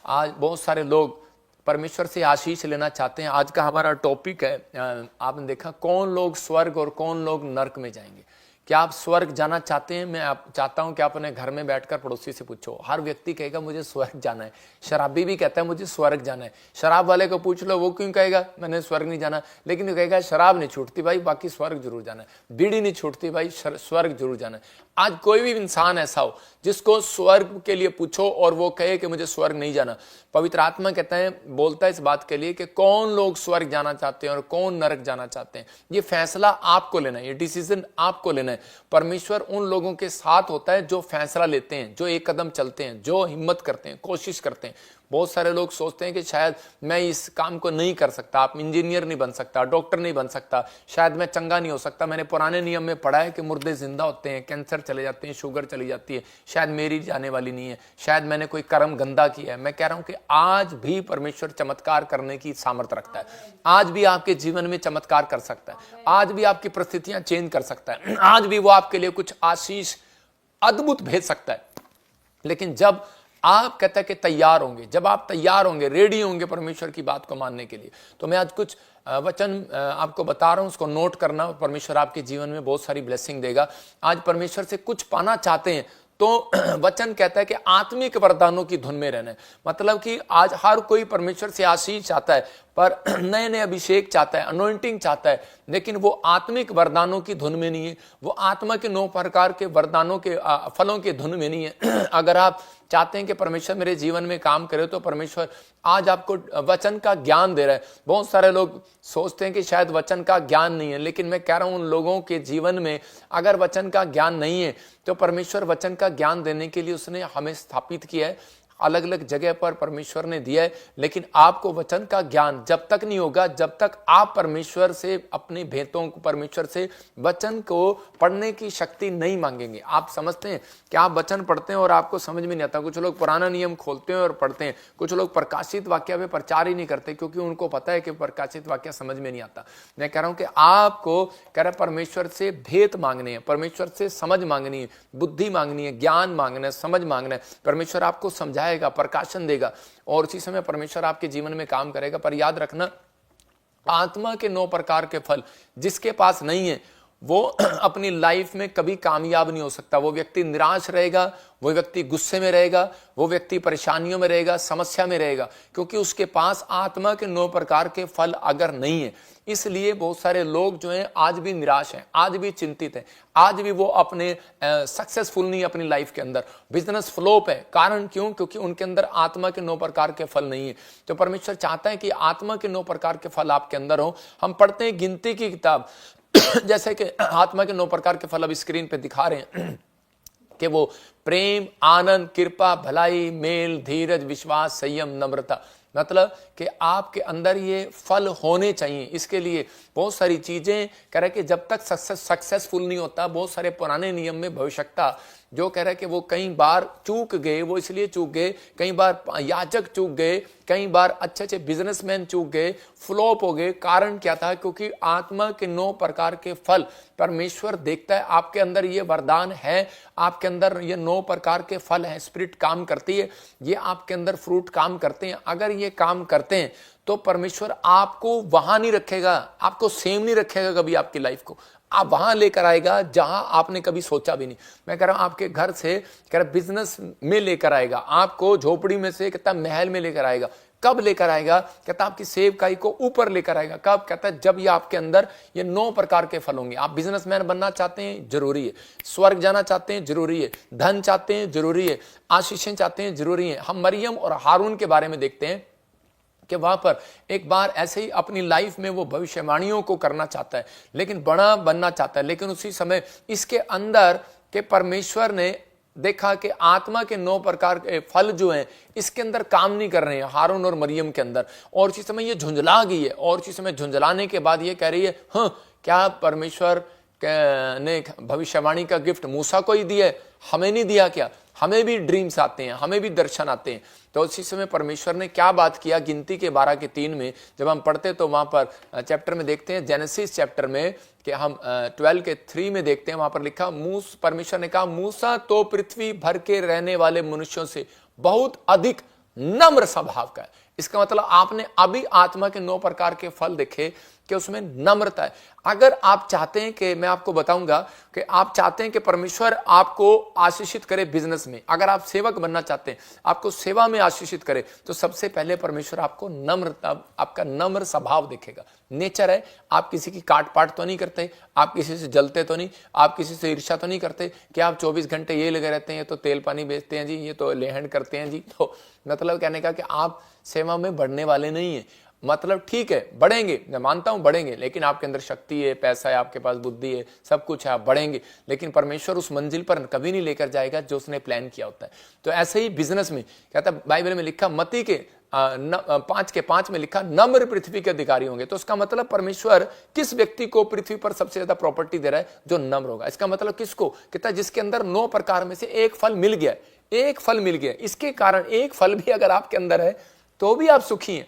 आज बहुत सारे लोग परमेश्वर से आशीष लेना चाहते हैं। आज का हमारा टॉपिक है, आपने देखा, कौन लोग स्वर्ग और कौन लोग नरक में जाएंगे। क्या आप स्वर्ग जाना चाहते हैं? मैं चाहता हूं कि आप अपने घर में बैठकर पड़ोसी से पूछो। हर व्यक्ति कहेगा मुझे स्वर्ग जाना है। शराबी भी कहता है मुझे स्वर्ग जाना है। शराब वाले को पूछ लो, वो क्यों कहेगा मैंने स्वर्ग नहीं जाना, लेकिन वो कहेगा शराब नहीं छूटती भाई, बाकी स्वर्ग जरूर जाना है। बीड़ी नहीं छूटती भाई, स्वर्ग जरूर जाना है। आज कोई भी इंसान ऐसा हो जिसको स्वर्ग के लिए पूछो और वो कहे कि मुझे स्वर्ग नहीं जाना, पवित्र आत्मा कहता है, बोलता है इस बात के लिए कि कौन लोग स्वर्ग जाना चाहते हैं और कौन नरक जाना चाहते हैं। ये फैसला आपको लेना है, ये डिसीजन आपको लेना है। परमेश्वर उन लोगों के साथ होता है जो फैसला लेते हैं, जो एक कदम चलते हैं, जो हिम्मत करते हैं, कोशिश करते हैं। बहुत सारे लोग सोचते हैं कि शायद मैं इस काम को नहीं कर सकता, आप इंजीनियर नहीं बन सकता, डॉक्टर नहीं बन सकता, शायद मैं चंगा नहीं हो सकता, मैंने पुराने नियम में पढ़ा है कि मुर्दे जिंदा होते हैं, कैंसर चले जाते हैं, शुगर चली जाती है, शायद मेरी जाने वाली नहीं है, शायद मैंने कोई कर्म गंदा किया है। मैं कह रहा हूं कि आज भी परमेश्वर चमत्कार करने की सामर्थ्य रखता है। आज भी आपके जीवन में चमत्कार कर सकता है। आज भी आपकी परिस्थितियां चेंज कर सकता है। आज भी वो आपके लिए कुछ आशीष अद्भुत भेज सकता है। लेकिन जब आप कहते हैं कि तैयार होंगे, जब आप तैयार होंगे, रेडी होंगे परमेश्वर की बात को मानने के लिए, तो मैं आज कुछ वचन आपको बता रहा हूं, उसको नोट करना। परमेश्वर आपके जीवन में बहुत सारी ब्लेसिंग देगा। आज परमेश्वर से कुछ पाना चाहते हैं तो वचन कहता है कि आत्मिक वरदानों की धुन में रहना है। मतलब कि आज हर कोई परमेश्वर से आशीष चाहता है, पर नए नए अभिषेक चाहता है, अनॉइंटिंग चाहता है, लेकिन वो आत्मिक वरदानों की धुन में नहीं है, वो आत्मा के 9 प्रकार के वरदानों के फलों के धुन में नहीं है। अगर आप चाहते हैं कि परमेश्वर मेरे जीवन में काम करे, तो परमेश्वर आज आपको वचन का ज्ञान दे रहा है। बहुत सारे लोग सोचते हैं कि शायद वचन का ज्ञान नहीं है, लेकिन मैं कह रहा हूं उन लोगों के जीवन में अगर वचन का ज्ञान नहीं है तो परमेश्वर वचन का ज्ञान देने के लिए उसने हमें स्थापित किया है, अलग अलग जगह पर परमेश्वर ने दिया है। लेकिन आपको वचन का ज्ञान जब तक नहीं होगा, जब तक आप परमेश्वर से अपने भेदों को, परमेश्वर से वचन को पढ़ने की शक्ति नहीं मांगेंगे। आप समझते हैं कि आप वचन पढ़ते हैं और आपको समझ में नहीं आता। कुछ लोग पुराना नियम खोलते हैं और पढ़ते हैं, कुछ लोग प्रकाशित वाक्य पे प्रचार ही नहीं करते क्योंकि उनको पता है कि प्रकाशित वाक्य समझ में नहीं आता। मैं कह रहा हूं कि आपको कह रहा परमेश्वर से भेद मांगने हैं, परमेश्वर से समझ मांगनी है, बुद्धि मांगनी है, ज्ञान मांगना है, समझ मांगना है। परमेश्वर आपको समझाएगा, प्रकाशन देगा और उसी समय परमेश्वर आपके जीवन में काम करेगा। पर याद रखना, आत्मा के 9 प्रकार के फल जिसके पास नहीं है वो अपनी लाइफ में कभी कामयाब नहीं हो सकता। वो व्यक्ति निराश रहेगा, वो व्यक्ति गुस्से में रहेगा, वो व्यक्ति परेशानियों में रहेगा, समस्या में रहेगा, क्योंकि उसके पास आत्मा के 9 प्रकार के फल अगर नहीं है। इसलिए बहुत सारे लोग जो हैं आज भी निराश हैं, आज भी चिंतित हैं, आज भी वो अपने सक्सेसफुल नहीं है अपनी लाइफ के अंदर, बिजनेस फ्लॉप है। कारण क्यों? क्योंकि उनके अंदर आत्मा के 9 प्रकार के फल नहीं है। तो परमेश्वर चाहता है कि आत्मा के 9 प्रकार के फल आपके अंदर हो। हम पढ़ते हैं गिनती की किताब जैसे कि आत्मा के 9 प्रकार के फल अब स्क्रीन पे दिखा रहे हैं कि वो प्रेम, आनंद, कृपा, भलाई, मेल, धीरज, विश्वास, संयम, नम्रता। मतलब कि आपके अंदर ये फल होने चाहिए। इसके लिए बहुत सारी चीजें कह रहे कि जब तक सक्सेसफुल नहीं होता, बहुत सारे पुराने नियम में भविष्यता जो कह रहा है कि वो कई बार चूक गए, वो इसलिए चूक गए, कई बार याजक चूक गए, कई बार अच्छे अच्छे बिजनेसमैन चूक गए, फ्लॉप हो गए। कारण क्या था? क्योंकि आत्मा के 9 प्रकार के फल परमेश्वर देखता है। आपके अंदर ये वरदान है, आपके अंदर ये 9 प्रकार के फल हैं, स्पिरिट काम करती है, ये आपके अंदर फ्रूट काम करते हैं। अगर ये काम करते हैं तो परमेश्वर आपको वहां नहीं रखेगा, आपको सेम नहीं रखेगा कभी आपकी लाइफ को, आप वहां लेकर आएगा जहां आपने कभी सोचा भी नहीं। मैं कह रहा हूं आपके घर से कह रहा बिजनेस में लेकर आएगा, आपको झोपड़ी में से कहता महल में लेकर आएगा। कब लेकर आएगा? कहता आपकी सेवकाई को ऊपर लेकर आएगा। कब? कहता है जब ये आपके अंदर ये 9 प्रकार के फल होंगे। आप बिजनेसमैन बनना चाहते हैं, जरूरी है। स्वर्ग जाना चाहते हैं, जरूरी है। धन चाहते हैं, जरूरी है। आशीषें चाहते हैं, जरूरी है। हम मरियम और हारून के बारे में देखते हैं कि वहां पर एक बार ऐसे ही अपनी लाइफ में वो भविष्यवाणियों को करना चाहता है, लेकिन बड़ा बनना चाहता है, लेकिन उसी समय इसके अंदर के परमेश्वर ने देखा कि आत्मा के 9 प्रकार के फल जो हैं इसके अंदर काम नहीं कर रहे हैं हारून और मरियम के अंदर। और इसी समय ये झुंझला गई है, और इसी समय झुंझलाने के बाद ये कह रही है, हाँ क्या परमेश्वर ने भविष्यवाणी का गिफ्ट मूसा को ही दिया है, हमें नहीं दिया क्या? हमें भी ड्रीम्स आते हैं, हमें भी दर्शन आते हैं। तो उसी समय परमेश्वर ने क्या बात किया? गिनती के 12 के 3 में जब हम पढ़ते तो वहां पर चैप्टर में देखते हैं, जेनेसिस चैप्टर में कि हम 12 के 3 में देखते हैं, वहां पर लिखा परमेश्वर ने कहा मूसा तो पृथ्वी भर के रहने वाले मनुष्यों से बहुत अधिक नम्र स्वभाव का है। इसका मतलब आपने अभी आत्मा के 9 प्रकार के फल देखे कि उसमें नम्रता है। अगर आप चाहते हैं कि मैं आपको बताऊंगा कि आप चाहते हैं कि परमेश्वर आपको आशीषित करे बिजनेस में, अगर आप सेवक बनना चाहते हैं, आपको सेवा में आशीषित करे, तो सबसे पहले परमेश्वर आपको नम्रता, आपका नम्र स्वभाव देखेगा। नेचर है, आप किसी की काट पाट तो नहीं करते, आप किसी से जलते तो नहीं, आप किसी से ईर्ष्या तो नहीं करते कि आप 24 घंटे ये लगे रहते हैं, ये तो तेल पानी बेचते हैं जी, ये तो लेहन करते हैं जी। तो मतलब कहने का कि आप सेवा में बढ़ने वाले नहीं है। मतलब ठीक है, बढ़ेंगे, मैं मानता हूं बढ़ेंगे, लेकिन आपके अंदर शक्ति है, पैसा है, आपके पास बुद्धि है, सब कुछ है, आप बढ़ेंगे, लेकिन परमेश्वर उस मंजिल पर कभी नहीं लेकर जाएगा जो उसने प्लान किया होता है। तो ऐसे ही बिजनेस में कहता है, बाइबल में लिखा, मत्ती के 5:5 में लिखा, नम्र पृथ्वी के अधिकारी होंगे। तो उसका मतलब परमेश्वर किस व्यक्ति को पृथ्वी पर सबसे ज्यादा प्रॉपर्टी दे रहा है? जो नम्र होगा। इसका मतलब किसको? कहता है जिसके अंदर 9 प्रकार में से एक फल मिल गया, एक फल मिल गया। इसके कारण एक फल भी अगर आपके अंदर है तो भी आप सुखी हैं,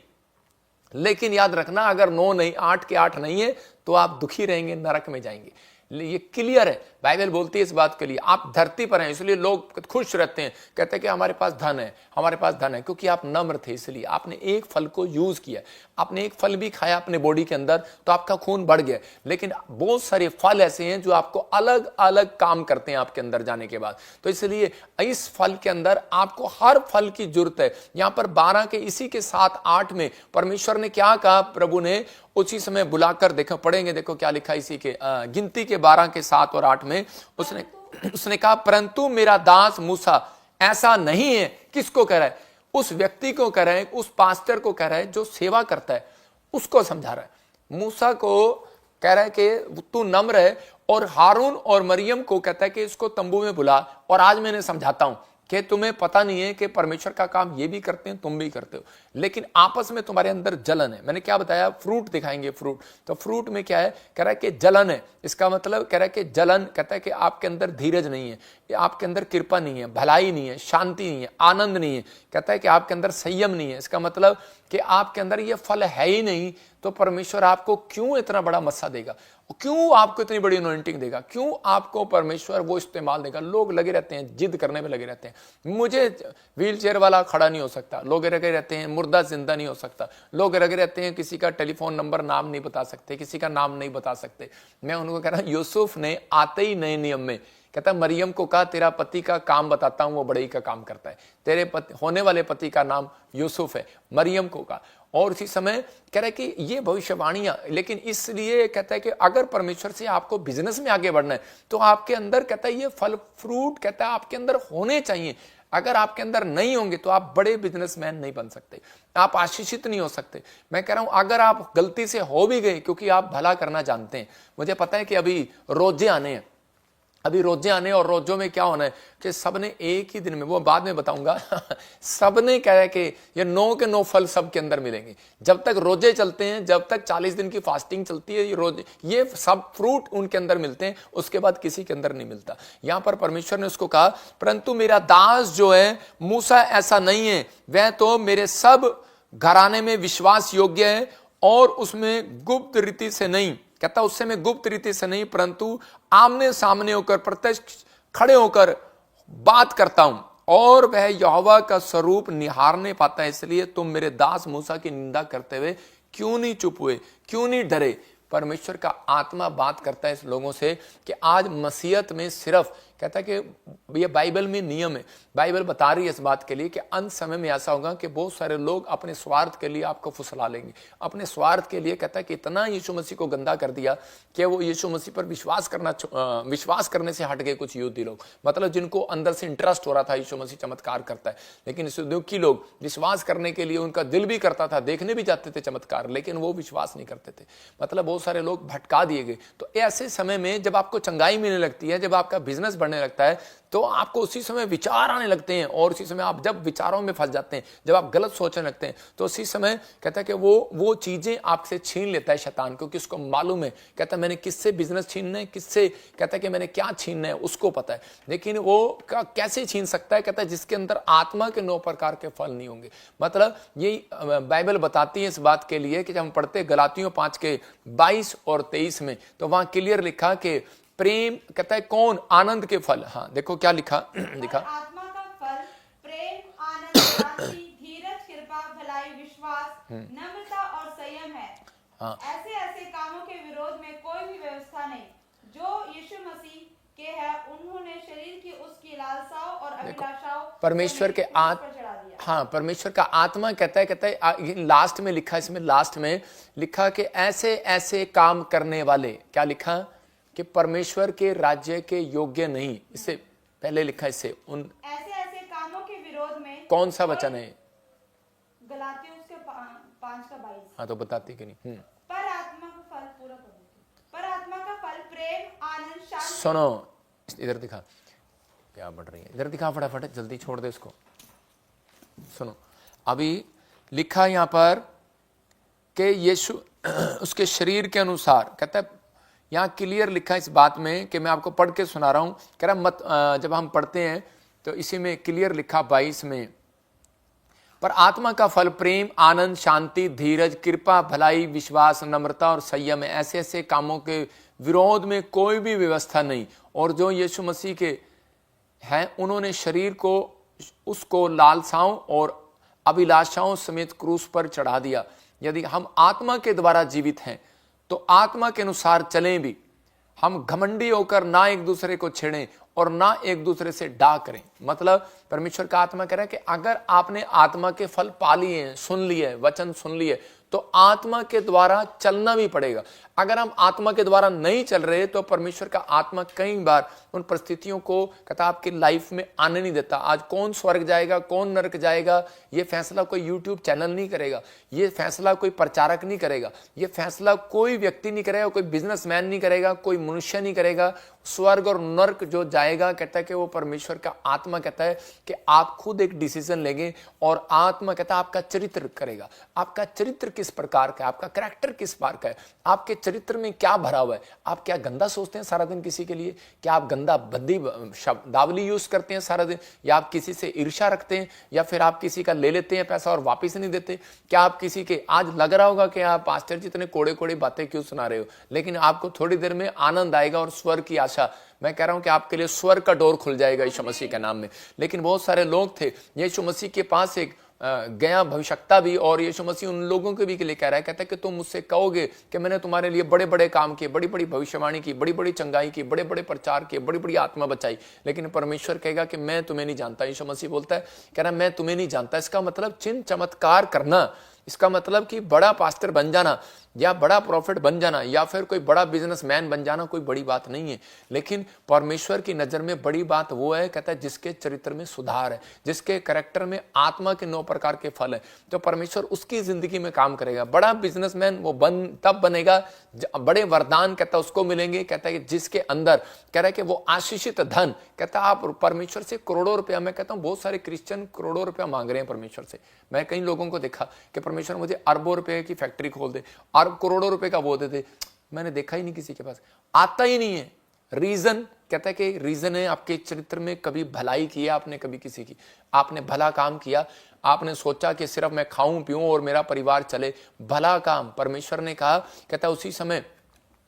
लेकिन याद रखना अगर 9 नहीं, 8 के 8 नहीं है तो आप दुखी रहेंगे, नरक में जाएंगे। ये क्लियर है, बाइबल बोलती है इस बात के लिए। आप धरती पर हैं इसलिए लोग खुश रहते हैं, कहते हैं कि हमारे पास धन है, हमारे पास धन है, क्योंकि आप नम्र थे, इसलिए आपने एक फल को यूज किया, आपने एक फल भी खाया अपने बॉडी के अंदर तो आपका खून बढ़ गया। लेकिन बहुत सारे फल ऐसे हैं जो आपको अलग अलग काम करते हैं आपके अंदर जाने के बाद। तो इसलिए इस फल के अंदर आपको हर फल की जरूरत है। यहां पर 12 के इसी के 7-8 में परमेश्वर ने क्या कहा? प्रभु ने उसी समय बुलाकर, देखो पढ़ेंगे, देखो क्या लिखा इसी के गिनती के 12 के 7 और 8 में। उसने कहा, परंतु मेरा दास मूसा ऐसा नहीं है। किसको कह रहा है? उस व्यक्ति को कह रहा है, उस पास्टर को कह रहा है जो सेवा करता है, उसको समझा रहा है। मूसा को कह रहा है कि तू नम्र है, और हारून और मरियम को कहता है कि इसको तंबू में बुला, और आज मैंने समझाता हूं कि तुम्हें पता नहीं है कि परमेश्वर का काम ये भी करते हैं, तुम भी करते हो, लेकिन आपस में तुम्हारे अंदर जलन है। मैंने क्या बताया? फ्रूट दिखाएंगे, फ्रूट। तो फ्रूट में क्या है? कह रहा है कि जलन है। इसका मतलब कह रहा है कि जलन, कहता है कि आपके अंदर धीरज नहीं है, आपके अंदर कृपा नहीं है, भलाई नहीं है, शांति नहीं है, आनंद नहीं है, कहता है कि आपके अंदर संयम नहीं है। इसका मतलब कि आपके अंदर ये फल है ही नहीं, तो परमेश्वर आपको क्यों इतना बड़ा मस्सा देगा? क्यों आपको इतनी बड़ी अनॉइंटिंग देगा? क्यों आपको परमेश्वर वो इस्तेमाल देगा? लोग लगे रहते हैं, जिद करने में लगे रहते हैं, मुझे व्हील चेयर वाला खड़ा नहीं हो सकता, लोग लगे रहते हैं, मुर्दा जिंदा नहीं हो सकता, लोग लगे रहते हैं, किसी का टेलीफोन नंबर नाम नहीं बता सकते, किसी का नाम नहीं बता सकते। मैं उनको कह रहा हूं, यूसुफ ने आते ही नए नियम में कहता मरियम को कहा, तेरा पति का काम बताता हूं, वो बड़ई का काम करता है, तेरे होने वाले पति का नाम यूसुफ है, मरियम को कहा। और उसी समय कह रहा है कि ये भविष्यवाणियां, लेकिन इसलिए कहता है कि अगर परमेश्वर से आपको बिजनेस में आगे बढ़ना है तो आपके अंदर, कहता है ये फल फ्रूट, कहता है आपके अंदर होने चाहिए। अगर आपके अंदर नहीं होंगे तो आप बड़े बिजनेसमैन नहीं बन सकते, आप आशीषित नहीं हो सकते। मैं कह रहा हूं अगर आप गलती से हो भी गए, क्योंकि आप भला करना जानते हैं, मुझे पता है कि अभी रोजे आने हैं, अभी रोजे आने, और रोजों में क्या होना है कि सबने एक ही दिन में, वो बाद में बताऊंगा सबने कहा है कि ये 9 के 9 फल सबके अंदर मिलेंगे। जब तक रोजे चलते हैं, जब तक 40 दिन की फास्टिंग चलती है, ये रोजे, ये सब फ्रूट उनके अंदर मिलते हैं, उसके बाद किसी के अंदर नहीं मिलता। यहां पर परमेश्वर ने उसको कहा, परंतु मेरा दास जो है मूसा ऐसा नहीं है, वह तो मेरे सब घराने में विश्वास योग्य है, और उसमें गुप्त रीति से नहीं, कहता उससे मैं गुप्त रीति से नहीं, परंतु आमने सामने होकर, प्रत्यक्ष खड़े होकर बात करता हूं, और वह यहोवा का स्वरूप निहारने पाता है। इसलिए तुम मेरे दास मूसा की निंदा करते हुए क्यों नहीं चुप हुए, क्यों नहीं डरे? परमेश्वर का आत्मा बात करता है इस लोगों से कि आज मसीहत में सिर्फ, कहता है कि ये बाइबल में नियम है, बाइबल बता रही है इस बात के लिए कि अंत समय में ऐसा होगा कि बहुत सारे लोग अपने स्वार्थ के लिए आपको फुसला लेंगे, अपने स्वार्थ के लिए। कहता है कि इतना यीशु मसीह को गंदा कर दिया कि वो यीशु मसीह पर विश्वास करने से हट गए कुछ यहूदी लोग, मतलब जिनको अंदर से इंटरेस्ट हो रहा था यीशु मसीह चमत्कार करता है, लेकिन सदूकी लोग विश्वास करने के लिए उनका दिल भी करता था, देखने भी जाते थे चमत्कार, लेकिन वो विश्वास नहीं करते थे। मतलब बहुत सारे लोग भटका दिए गए। तो ऐसे समय में जब आपको चंगाई मिलने लगती है, जब आपका बिजनेस बढ़ने लगता है, तो आपको उसी समय विचार आने लगते हैं, और उसी समय आप जब विचारों में फंस जाते हैं, जब आप गलत सोचने लगते हैं, तो उसी समय कहता है कि वो चीजें आपसे छीन लेता है शैतान, क्योंकि उसको मालूम है, कहता है मैंने किससे बिजनेस छीनना है, किससे, कहता है कि मैंने क्या छीनना है, उसको पता है। लेकिन वो कैसे छीन सकता है? कहता है जिसके अंदर आत्मा के 9 प्रकार के फल नहीं होंगे। मतलब यही बाइबल बताती है इस बात के लिए कि जब हम पढ़ते गलातियों 5 के 22 और 23 में, तो वहां क्लियर लिखा कि प्रेम, कहता है कौन? आनंद के फल। हाँ देखो क्या लिखा, लिखा आत्मा का फल प्रेम, आनंद, शांति, धीरज, भलाई, विश्वास, नम्रता और संयम है। हाँ। ऐसे ऐसे कामों के विरोध में कोई भी व्यवस्था नहीं। जो यीशु मसीह के है, उन्होंने शरीर की उसकी लालसाओं और अभिलाषाओं परमेश्वर के पर चढ़ा दिया। हाँ, परमेश्वर का आत्मा कहता है लास्ट में लिखा, इसमें लास्ट में लिखा कि ऐसे ऐसे काम करने वाले, क्या लिखा कि परमेश्वर के राज्य के योग्य नहीं, इससे पहले लिखा इससे उन ऐसे ऐसे कामों के विरोध में कौन सा वचन है? गलातियों उसके 5:22। हाँ, तो बताती कि नहीं। पर आत्मा का फल पूरा कर देती। पर आत्मा का फल प्रेम, आनंद, शांति। सुनो, इधर दिखा क्या बढ़ रही है, इधर दिखा फटाफट, जल्दी छोड़ दे इसको। सुनो, अभी लिखा यहां पर कि यीशु उसके शरीर के अनुसार, कहता है यहां क्लियर लिखा इस बात में कि मैं आपको पढ़ के सुना रहा हूं, कह रहा मत जब हम पढ़ते हैं तो इसी में क्लियर लिखा 22 में, पर आत्मा का फल प्रेम, आनंद, शांति, धीरज, कृपा, भलाई, विश्वास, नम्रता और संयम है। ऐसे ऐसे कामों के विरोध में कोई भी व्यवस्था नहीं। और जो यीशु मसीह के हैं, उन्होंने शरीर को उसको लालसाओं और अभिलाषाओं समेत क्रूस पर चढ़ा दिया। यदि हम आत्मा के द्वारा जीवित हैं तो आत्मा के अनुसार चलें भी। हम घमंडी होकर ना एक दूसरे को छेड़ें और ना एक दूसरे से डा करें। मतलब परमेश्वर का आत्मा कह रहा है कि अगर आपने आत्मा के फल पा लिए हैं, सुन लिए, वचन सुन लिए, तो आत्मा के द्वारा चलना भी पड़ेगा। अगर हम आत्मा के द्वारा नहीं चल रहे तो परमेश्वर का आत्मा कई बार उन परिस्थितियों को कहता आपकी लाइफ में आने नहीं देता। आज कौन स्वर्ग जाएगा, कौन नरक जाएगा, ये फैसला कोई यूट्यूब चैनल नहीं करेगा, ये फैसला कोई प्रचारक नहीं करेगा, ये फैसला कोई व्यक्ति नहीं करेगा, कोई बिजनेसमैन नहीं करेगा, कोई मनुष्य नहीं करेगा। स्वर्ग और नरक जो जाएगा, कहता है कि वो परमेश्वर का आत्मा कहता है कि आप खुद एक डिसीजन लेंगे और आत्मा कहता है आपका चरित्र करेगा। आपका चरित्र किस प्रकार का है, आपका कैरेक्टर किस प्रकार का है, आपके चरित्र में क्या भरा हुआ है। आप क्या गंदा सोचते हैं सारा दिन किसी के लिए, क्या आप गंदा बद्दी शब्दावली यूज करते हैं सारा दिन, या आप किसी से ईर्ष्या रखते हैं, या फिर आप किसी का ले लेते हैं पैसा और वापस नहीं देते। क्या आप किसी के, आज लग रहा होगा कि आप पास्टर जी इतने कोड़े कोड़े बातें क्यों सुना रहे हो, लेकिन आपको थोड़ी देर में आनंद आएगा और स्वर्ग की आशा, मैं कह रहा हूं कि आपके लिए स्वर्ग का डोर खुल जाएगा यीशु मसीह के नाम में। लेकिन बहुत सारे लोग थे, यीशु मसीह के पास एक गया भविष्यवक्ता भी, और यीशु मसीह उन लोगों के भी के लिए कह रहा है, कहता है कि तुम मुझसे कहोगे कि मैंने तुम्हारे लिए बड़े बड़े काम किए, बड़ी बड़ी भविष्यवाणी की, बड़ी बड़ी चंगाई की, बड़े बड़े प्रचार किए, बड़ी बड़ी आत्मा बचाई, लेकिन परमेश्वर कहेगा कि मैं तुम्हें नहीं जानता। यीशु मसीह बोलता है, कह रहा मैं तुम्हें नहीं जानता। इसका मतलब चिन्ह चमत्कार करना, इसका मतलब कि बड़ा पास्टर बन जाना या बड़ा प्रॉफिट बन जाना या फिर कोई बड़ा बिजनेसमैन बन जाना कोई बड़ी बात नहीं है। लेकिन परमेश्वर की नजर में बड़ी बात वो है, कहता है जिसके चरित्र में सुधार है, जिसके कैरेक्टर में आत्मा के 9 प्रकार के फल है, तो परमेश्वर उसकी जिंदगी में काम करेगा। बड़ा बिजनेसमैन वो तब बनेगा, बड़े वरदान कहता है उसको मिलेंगे, कहता है कि जिसके अंदर कह रहा है कि वो आशीषित धन, कहता है आप परमेश्वर से करोड़ों रुपया, मैं कहता हूं बहुत सारे क्रिश्चियन करोड़ों रुपया मांग रहे हैं परमेश्वर से। मैं कई लोगों को देखा कि परमेश्वर मुझे अरबों रुपए की फैक्ट्री खोल दे, करोड़ों रुपए का वो देते, मैंने देखा ही नहीं किसी के पास, आता ही नहीं है। रीजन कहता है कि रीजन है आपके चरित्र में कभी भलाई की है आपने, कभी किसी की, आपने भला काम किया, आपने सोचा कि सिर्फ मैं खाऊं पीऊं और मेरा परिवार चले, भला काम। परमेश्वर ने कहा, कहता है उसी समय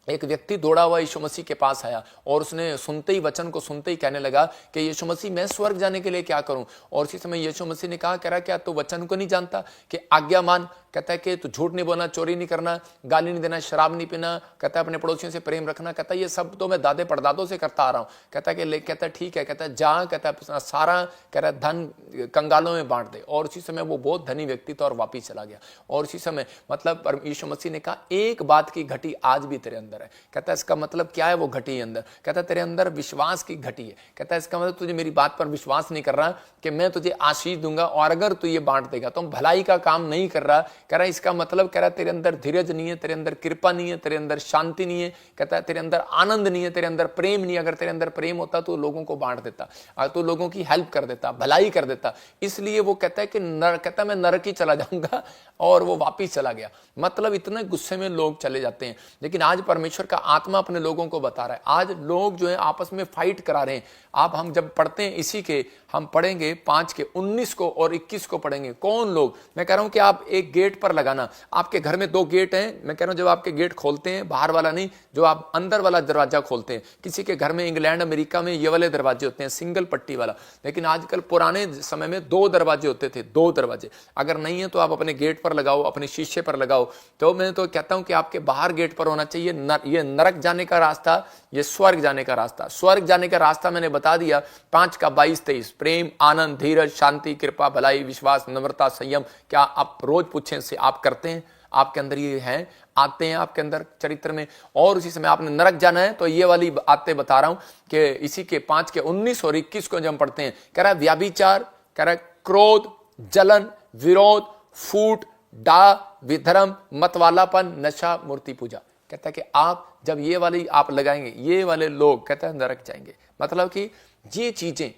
एक व्यक्ति दौड़ा हुआ यीशु मसीह के पास आया और उसने सुनते ही, वचन को सुनते ही कहने लगा कि यीशु मसीह मैं स्वर्ग जाने के लिए क्या करूं। और उसी समय यीशु मसीह ने कहा, कह रहा क्या तू वचन को नहीं जानता कि आज्ञा मान, कहता है कि तू झूठ नहीं बोलना, चोरी नहीं करना, गाली नहीं देना, शराब नहीं पीना, कहता है अपने पड़ोसियों से प्रेम रखना, कहता है ये सब तो मैं दादे परदादों से करता आ रहा हूं। कहता है कि कहता है ठीक है, कहता है जा, कहता है सारा कह रहा धन कंगालों में बांट दे। और उसी समय वो बहुत धनी व्यक्ति था और वापिस चला गया। और उसी समय मतलब यीशु मसीह ने कहा एक बात की घटी आज भी तेरे अंदर है। कहता है इसका मतलब क्या है वो घटी अंदर, कहता है तेरे अंदर विश्वास की घटी है। कहता है इसका मतलब तुझे मेरी बात पर विश्वास नहीं कर रहा कि मैं तुझे आशीष दूंगा और अगर तू ये बांट देगा तो भलाई का काम नहीं कर रहा। कह रहा है इसका मतलब, कह रहा है तेरे अंदर धीरज नहीं है, तेरे अंदर कृपा नहीं है, तेरे अंदर शांति नहीं है, कहता है तेरे अंदर आनंद नहीं है, तेरे अंदर प्रेम नहीं है। अगर तेरे अंदर प्रेम होता तो लोगों को बांट देता, तो लोगों की हेल्प कर देता, भलाई कर देता। इसलिए वो कहता है कि कहता है मैं नरक ही चला जाऊंगा, और वो वापिस चला गया। मतलब इतने गुस्से में लोग चले जाते हैं। लेकिन आज परमेश्वर का आत्मा अपने लोगों को बता रहा है, आज लोग जो है आपस में फाइट करा रहे हैं। आप हम जब पढ़ते हैं इसी के, हम पढ़ेंगे 5 के 19 को और 21 को पढ़ेंगे। कौन लोग, मैं कह रहा हूं कि आप एक गेट गेट पर लगाना। आपके घर में 2 गेट हैं, मैं कह रहा हूं जब आपके गेट खोलते हैं बाहर वाला नहीं, जो आप अंदर वाला दरवाजा खोलते हैं। किसी के घर में इंग्लैंड अमेरिका में ये वाले दरवाजे होते हैं, सिंगल पट्टी वाला, लेकिन आजकल पुराने समय में 2 दरवाजे होते थे, 2 दरवाजे। अगर नहीं है तो आप अपने गेट पर लगाओ, अपने शीशे पर लगाओ। तो मैं तो कहता हूं कि आपके बाहर गेट पर होना चाहिए। ये नरक जाने का रास्ता, ये स्वर्ग जाने का रास्ता। स्वर्ग जाने का रास्ता मैंने बता दिया, 5 का 22-23, प्रेम, आनंद, धीरज, शांति, कृपा, भलाई, विश्वास, नम्रता, संयम। क्या आप रोज पूछें से आप करते हैं? आपके अंदर ये हैं, आते हैं आपके अंदर चरित्र में। और उसी समय आपने नरक जाना है तो ये वाली आते बता रहा हूं कि इसी के 5 के 19 और 21 को जब हम पढ़ते हैं, कह रहा है व्याभिचार, कह रहा है क्रोध, जलन, विरोध, फूट, डा, विधर्म, मतवालापन, नशा, मूर्ति पूजा। कहता है कि आप जब ये वाली आप लगाएंगे, ये वाले लोग कहता है नरक जाएंगे। मतलब कि ये चीजें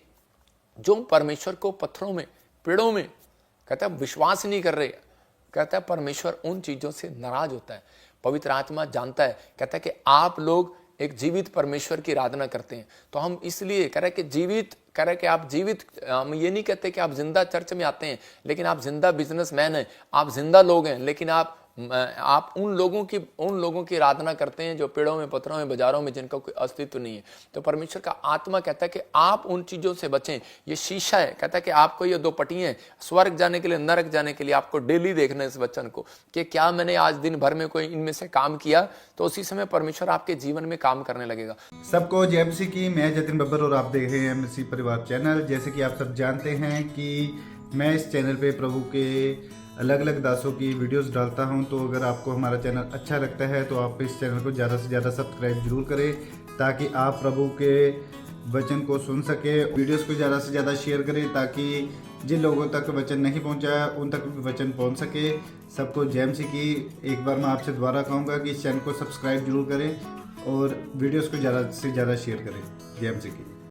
जो परमेश्वर को पत्थरों में, पेड़ों में कहता है विश्वास नहीं कर रहे, कहता है परमेश्वर उन चीजों से नाराज होता है। पवित्र आत्मा जानता है, कहता है कि आप लोग एक जीवित परमेश्वर की आराधना करते हैं। तो हम इसलिए कह रहे कि जीवित, कह रहे कि आप जीवित, हम ये नहीं कहते कि आप जिंदा चर्च में आते हैं, लेकिन आप जिंदा बिजनेसमैन हैं, आप जिंदा लोग हैं, लेकिन आप उन लोगों की आराधना करते हैं जो पेड़ों में, पत्थरों में, बाजारों में, जिनका कोई अस्तित्व नहीं है। तो परमेश्वर का आत्मा कहता है कि आप उन चीजों से बचें। ये शीशा है, कहता है कि आपको ये 2 पट्टियां, स्वर्ग जाने के लिए, नरक जाने के लिए आपको डेली देखना है इस वचन को कि क्या मैंने आज दिन भर में कोई इनमें से काम किया, तो उसी समय परमेश्वर आपके जीवन में काम करने लगेगा। सबको जय मसीह की। मैं जतिन बब्बर और आप देख रहे हैं मसीह परिवार चैनल। जैसे कि आप सब जानते हैं कि मैं इस चैनल पे प्रभु के अलग अलग दासों की वीडियोस डालता हूं, तो अगर आपको हमारा चैनल अच्छा लगता है तो आप इस चैनल को ज़्यादा से ज़्यादा सब्सक्राइब जरूर करें, ताकि आप प्रभु के वचन को सुन सके। वीडियोस को ज़्यादा से ज़्यादा शेयर करें, ताकि जिन लोगों तक वचन नहीं पहुंचा उन तक भी वचन पहुंच सके। सबको जय मसीह की। एक बार मैं आपसे दोबारा कहूँगा कि इस चैनल को सब्सक्राइब जरूर करें और वीडियोज़ को ज़्यादा से ज़्यादा शेयर करें। जय मसीह की।